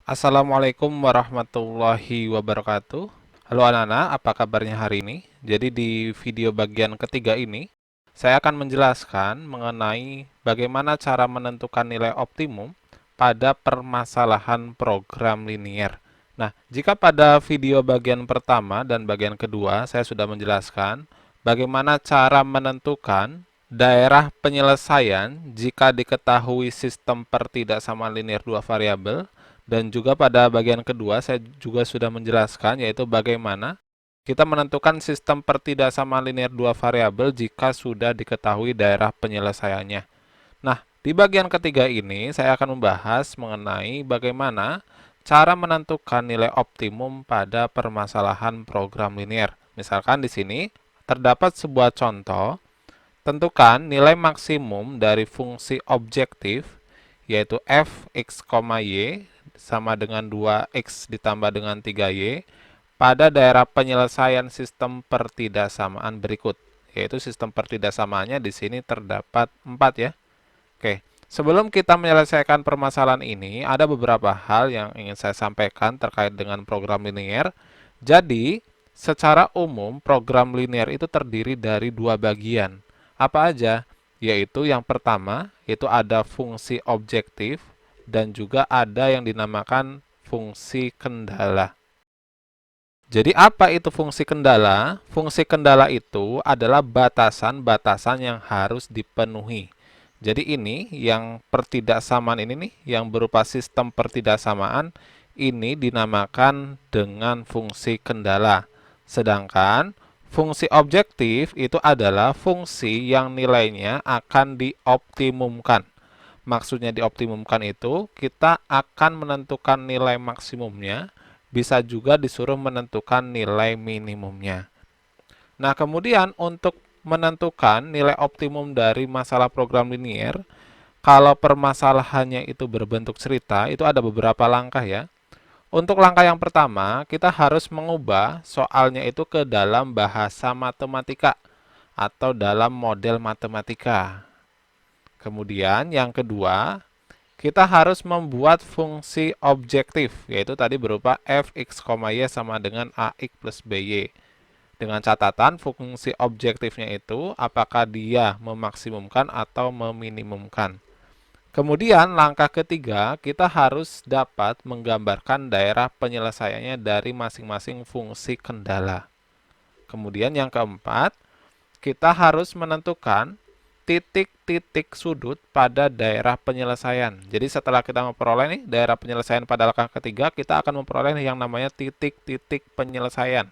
Assalamualaikum warahmatullahi wabarakatuh. Halo anak-anak, apa kabarnya hari ini? Jadi di video bagian ketiga ini, saya akan menjelaskan mengenai bagaimana cara menentukan nilai optimum pada permasalahan program linier. Nah, jika pada video bagian pertama dan bagian kedua saya sudah menjelaskan bagaimana cara menentukan daerah penyelesaian jika diketahui sistem pertidaksamaan linier dua variabel, dan juga pada bagian kedua saya juga sudah menjelaskan yaitu bagaimana kita menentukan sistem pertidaksamaan linier dua variabel jika sudah diketahui daerah penyelesaiannya. Nah, di bagian ketiga ini saya akan membahas mengenai bagaimana cara menentukan nilai optimum pada permasalahan program linier. Misalkan di sini terdapat sebuah contoh, tentukan nilai maksimum dari fungsi objektif yaitu f x, y sama dengan 2x ditambah dengan 3y pada daerah penyelesaian sistem pertidaksamaan berikut. Yaitu sistem pertidaksamaannya di sini terdapat 4 ya. Oke, sebelum kita menyelesaikan permasalahan ini, ada beberapa hal yang ingin saya sampaikan terkait dengan program linier. Jadi, secara umum program linier itu terdiri dari dua bagian. Apa aja? Yaitu yang pertama, itu ada fungsi objektif dan juga ada yang dinamakan fungsi kendala. Jadi apa itu fungsi kendala? Fungsi kendala itu adalah batasan-batasan yang harus dipenuhi. Jadi ini yang pertidaksamaan ini nih, yang berupa sistem pertidaksamaan, ini dinamakan dengan fungsi kendala. Sedangkan fungsi objektif itu adalah fungsi yang nilainya akan dioptimumkan. Maksudnya dioptimumkan itu, kita akan menentukan nilai maksimumnya, bisa juga disuruh menentukan nilai minimumnya. Nah, kemudian untuk menentukan nilai optimum dari masalah program linier, kalau permasalahannya itu berbentuk cerita, itu ada beberapa langkah ya. Untuk langkah yang pertama, kita harus mengubah soalnya itu ke dalam bahasa matematika atau dalam model matematika. Kemudian yang kedua, kita harus membuat fungsi objektif, yaitu tadi berupa f(x, y) sama dengan ax plus by. Dengan catatan fungsi objektifnya itu apakah dia memaksimumkan atau meminimumkan. Kemudian langkah ketiga, kita harus dapat menggambarkan daerah penyelesaiannya dari masing-masing fungsi kendala. Kemudian yang keempat, kita harus menentukan titik-titik sudut pada daerah penyelesaian. Jadi setelah kita memperoleh nih daerah penyelesaian pada langkah ketiga, kita akan memperoleh yang namanya titik-titik penyelesaian.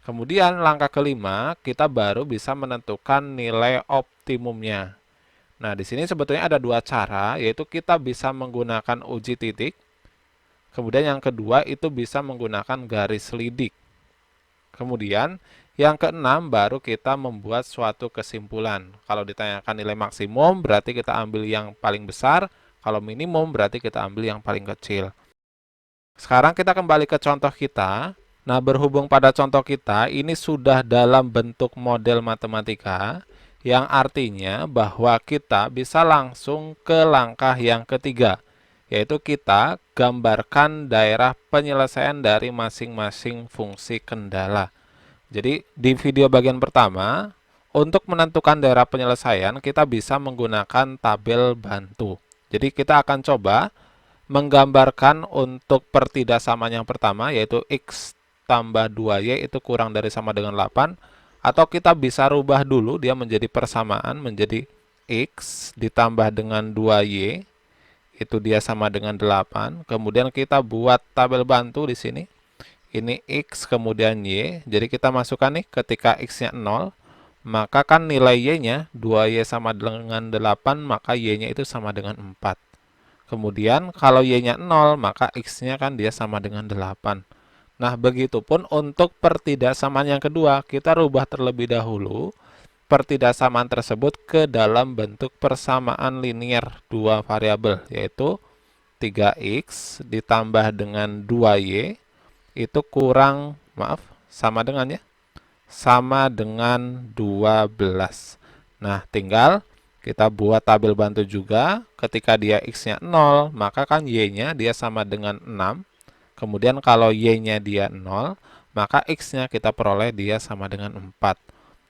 Kemudian langkah kelima, kita baru bisa menentukan nilai optimumnya. Nah, di sini sebetulnya ada dua cara, yaitu kita bisa menggunakan uji titik. Kemudian yang kedua itu bisa menggunakan garis lidik. Kemudian yang keenam baru kita membuat suatu kesimpulan. Kalau ditanyakan nilai maksimum berarti kita ambil yang paling besar, kalau minimum berarti kita ambil yang paling kecil. Sekarang kita kembali ke contoh kita. Nah, berhubung pada contoh kita ini sudah dalam bentuk model matematika, yang artinya bahwa kita bisa langsung ke langkah yang ketiga, yaitu kita gambarkan daerah penyelesaian dari masing-masing fungsi kendala. Jadi di video bagian pertama, untuk menentukan daerah penyelesaian, kita bisa menggunakan tabel bantu. Jadi kita akan coba menggambarkan untuk pertidaksamaan yang pertama, yaitu x tambah 2y itu kurang dari sama dengan 8, atau kita bisa rubah dulu dia menjadi persamaan, menjadi x ditambah dengan 2y, itu dia sama dengan 8. Kemudian kita buat tabel bantu di sini. Ini x kemudian y. Jadi kita masukkan nih ketika x-nya 0, maka kan nilai y-nya 2y sama dengan 8, maka y-nya itu sama dengan 4. Kemudian kalau y-nya 0, maka x-nya kan dia sama dengan 8. Nah, begitupun untuk pertidaksamaan yang kedua, kita rubah terlebih dahulu pertidaksamaan tersebut ke dalam bentuk persamaan linier dua variabel, yaitu 3x ditambah dengan 2y itu kurang, sama dengan ya, sama dengan 12. Nah, tinggal Kita buat tabel bantu juga. Ketika dia X-nya 0, maka kan Y-nya dia sama dengan 6. Kemudian kalau Y-nya dia 0, maka X-nya kita peroleh dia sama dengan 4.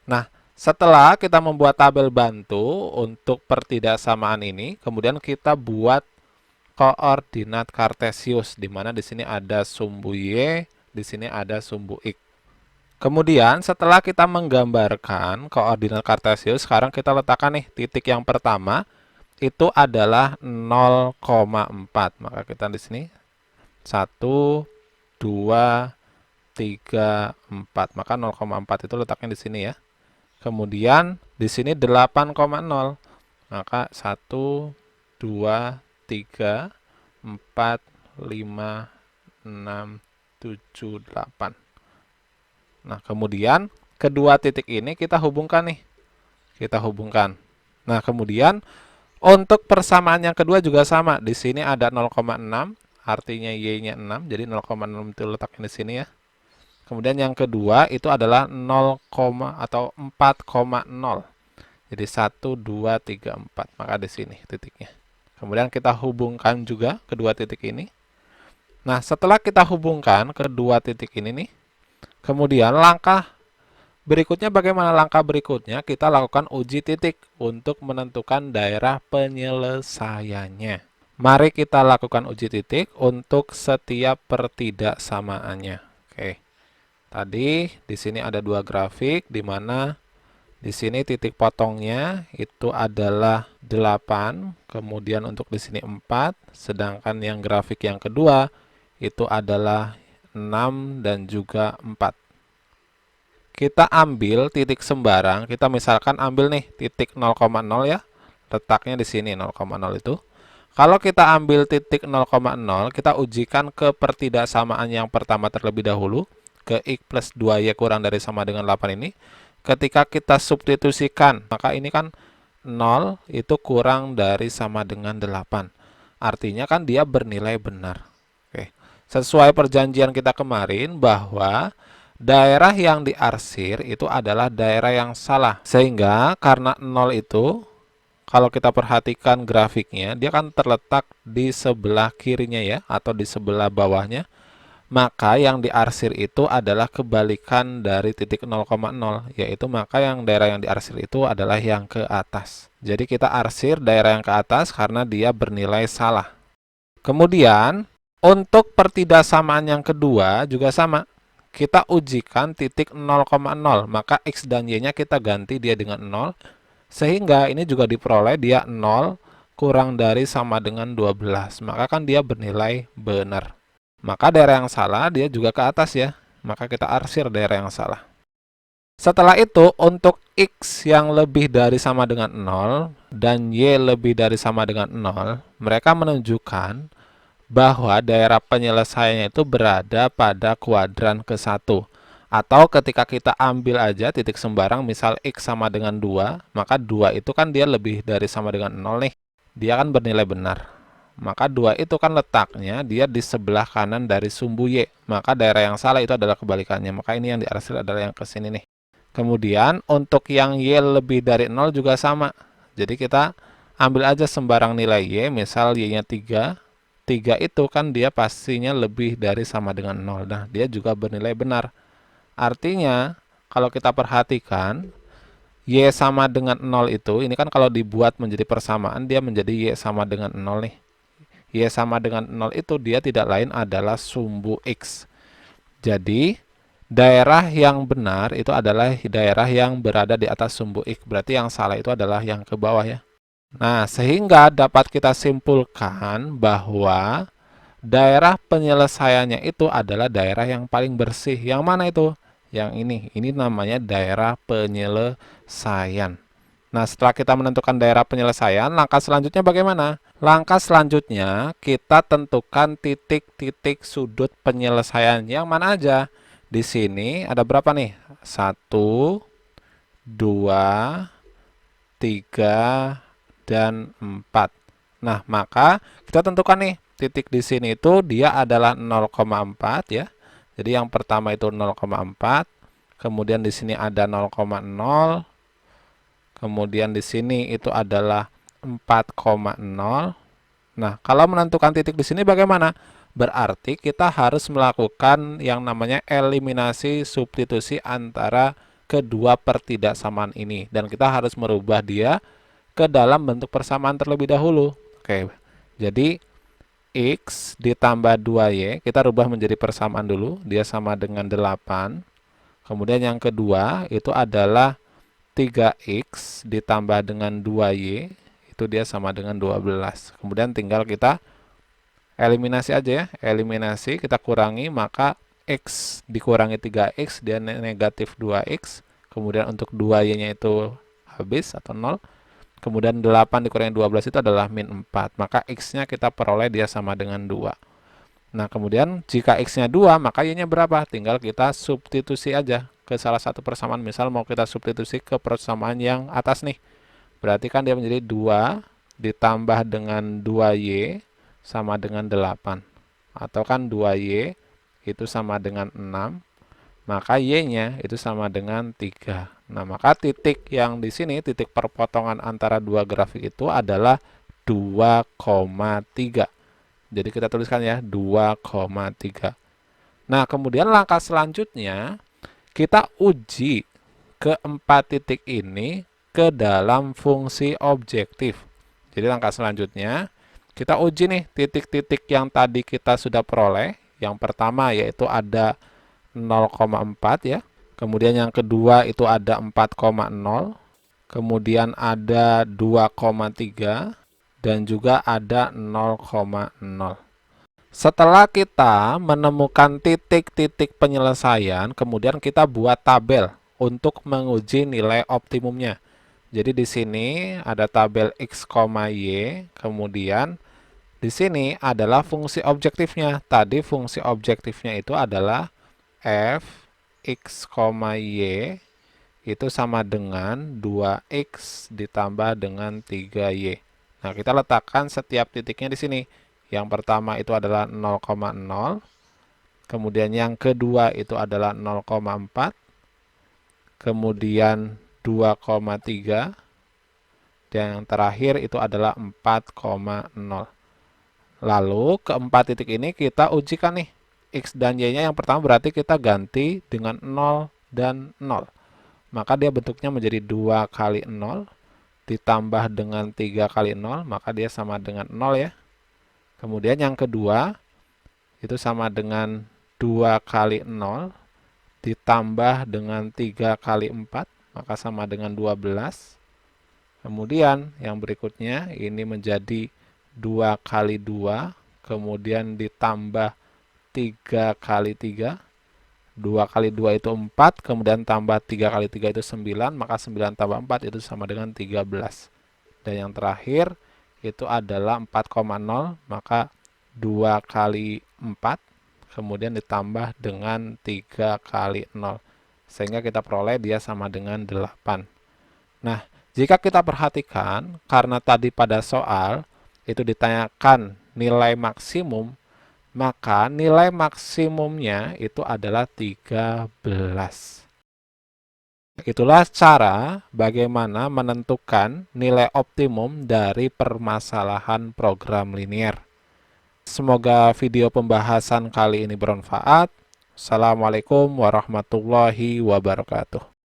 Nah, setelah kita membuat tabel bantu untuk pertidaksamaan ini, kemudian kita buat koordinat kartesius, di mana di sini ada sumbu Y, di sini ada sumbu X. Kemudian setelah kita menggambarkan koordinat kartesius, sekarang kita letakkan nih titik yang pertama itu adalah 0,4. Maka kita di sini 1, 2, 3, 4. Maka 0,4 itu letaknya di sini ya. Kemudian di sini 8,0. Maka 1, 2, 3, 4, 5, 6, 7, 8. Nah, kemudian kedua titik ini kita hubungkan nih. Kita hubungkan. Nah, kemudian untuk persamaan yang kedua juga sama. Di sini ada 0,6, artinya Y-nya 6, jadi 0,6 itu letaknya di sini ya. Kemudian yang kedua itu adalah 0, atau 4,0. Jadi 1, 2, 3, 4. Maka di sini titiknya. Kemudian kita hubungkan juga kedua titik ini. Nah, setelah kita hubungkan kedua titik ini nih, kemudian langkah berikutnya bagaimana? Langkah berikutnya kita lakukan uji titik untuk menentukan daerah penyelesaiannya. Mari kita lakukan uji titik untuk setiap pertidaksamaannya. Oke. Tadi di sini ada dua grafik di mana di sini titik potongnya itu adalah 8, kemudian untuk di sini 4, sedangkan yang grafik yang kedua itu adalah 6 dan juga 4. Kita ambil titik sembarang, kita misalkan ambil nih titik 0,0 ya, letaknya di sini 0,0 itu. Kalau kita ambil titik 0,0, kita ujikan ke pertidaksamaan yang pertama terlebih dahulu, ke X plus 2Y kurang dari sama dengan 8 ini. Ketika kita substitusikan, maka ini kan 0 itu kurang dari sama dengan 8. Artinya kan dia bernilai benar. Oke. Sesuai perjanjian kita kemarin bahwa daerah yang diarsir itu adalah daerah yang salah. Sehingga karena 0 itu, kalau kita perhatikan grafiknya, dia kan terletak di sebelah kirinya ya, atau di sebelah bawahnya. Maka yang diarsir itu adalah kebalikan dari titik 0,0, yaitu maka yang daerah yang diarsir itu adalah yang ke atas. Jadi kita arsir daerah yang ke atas karena dia bernilai salah. Kemudian untuk pertidaksamaan yang kedua juga sama. Kita ujikan titik 0,0, maka X dan Y-nya kita ganti dia dengan 0, sehingga ini juga diperoleh dia 0 kurang dari sama dengan 12, maka kan dia bernilai benar. Maka daerah yang salah dia juga ke atas ya, maka kita arsir daerah yang salah. Setelah itu untuk X yang lebih dari sama dengan 0 dan Y lebih dari sama dengan 0, mereka menunjukkan bahwa daerah penyelesaiannya itu berada pada kuadran ke-1. Atau ketika kita ambil aja titik sembarang, misal X sama dengan 2, maka 2 itu kan dia lebih dari sama dengan 0 nih. Dia kan bernilai benar. Maka 2 itu kan letaknya dia di sebelah kanan dari sumbu Y. Maka daerah yang salah itu adalah kebalikannya. Maka ini yang diarsir adalah yang ke sini nih. Kemudian untuk yang Y lebih dari 0 juga sama. Jadi kita ambil aja sembarang nilai Y, misal Y-nya 3. 3 itu kan dia pastinya lebih dari sama dengan 0. Nah, dia juga bernilai benar. Artinya, kalau kita perhatikan, Y sama dengan 0 itu, ini kan kalau dibuat menjadi persamaan, dia menjadi Y sama dengan 0 nih. Y sama dengan 0 itu dia tidak lain adalah sumbu X. Jadi, daerah yang benar itu adalah daerah yang berada di atas sumbu X. Berarti yang salah itu adalah yang ke bawah ya. Nah, sehingga dapat kita simpulkan bahwa daerah penyelesaiannya itu adalah daerah yang paling bersih. Yang mana itu? Yang ini. Ini namanya daerah penyelesaian. Nah, setelah kita menentukan daerah penyelesaian, langkah selanjutnya bagaimana? Langkah selanjutnya, kita tentukan titik-titik sudut penyelesaian. Yang mana aja? Di sini ada berapa nih? 1, 2, 3, dan 4. Nah, maka kita tentukan nih, titik di sini itu dia adalah 0,4 ya. Jadi yang pertama itu 0,4. Kemudian di sini ada 0,0. kemudian di sini itu adalah 4,0. Nah, kalau menentukan titik di sini bagaimana? Berarti kita harus melakukan yang namanya eliminasi substitusi antara kedua pertidaksamaan ini. Dan kita harus merubah dia ke dalam bentuk persamaan terlebih dahulu. Oke, jadi X ditambah 2Y, kita rubah menjadi persamaan dulu. Dia sama dengan 8. Kemudian yang kedua itu adalah 3X ditambah dengan 2Y, itu dia sama dengan 12. Kemudian tinggal kita eliminasi aja ya. Eliminasi, kita kurangi, maka X dikurangi 3X, dia negatif 2X. Kemudian untuk 2Y-nya itu habis atau 0. Kemudian 8 dikurangi 12 itu adalah min 4. Maka X-nya kita peroleh dia sama dengan 2. Nah, kemudian jika X-nya 2, maka Y-nya berapa? Tinggal kita substitusi aja ke salah satu persamaan. Misal mau kita substitusi ke persamaan yang atas nih. Berarti kan dia menjadi 2 ditambah dengan 2Y sama dengan 8. Atau kan 2Y itu sama dengan 6. Maka Y-nya itu sama dengan 3. Nah, maka titik yang di sini, titik perpotongan antara dua grafik itu adalah 2,3. Jadi kita tuliskan ya, 2,3. Nah, kemudian langkah selanjutnya, kita uji keempat titik ini ke dalam fungsi objektif. Jadi langkah selanjutnya, kita uji nih titik-titik yang tadi kita sudah peroleh. Yang pertama yaitu ada 0,4 ya. Kemudian yang kedua itu ada 4,0. Kemudian ada 2,3 dan juga ada 0,0. Setelah kita menemukan titik-titik penyelesaian, kemudian kita buat tabel untuk menguji nilai optimumnya. Jadi di sini ada tabel X, Y, kemudian di sini adalah fungsi objektifnya. Tadi fungsi objektifnya itu adalah f X, Y itu sama dengan 2X ditambah dengan 3Y. Nah, kita letakkan setiap titiknya di sini. Yang pertama itu adalah 0,0. Kemudian yang kedua itu adalah 0,4. Kemudian 2,3. Dan yang terakhir itu adalah 4,0. Lalu keempat titik ini kita ujikan nih. X dan Y-nya yang pertama berarti kita ganti dengan 0 dan 0. Maka dia bentuknya menjadi 2 kali 0 ditambah dengan 3 kali 0, maka dia sama dengan 0 ya. Kemudian yang kedua itu sama dengan 2 kali 0 ditambah dengan 3 kali 4, maka sama dengan 12. Kemudian yang berikutnya ini menjadi 2 kali 2, kemudian ditambah 3 kali 3. 2 kali 2 itu 4, kemudian tambah 3 kali 3 itu 9, maka 9 tambah 4 itu sama dengan 13. Dan yang terakhir itu adalah 4,0, maka 2 kali 4, kemudian ditambah dengan 3 kali 0. Sehingga kita peroleh dia sama dengan 8. Nah, jika kita perhatikan, karena tadi pada soal itu ditanyakan nilai maksimum, maka nilai maksimumnya itu adalah 13. Itulah cara bagaimana menentukan nilai optimum dari permasalahan program linier. Semoga video pembahasan kali ini bermanfaat. Assalamualaikum warahmatullahi wabarakatuh.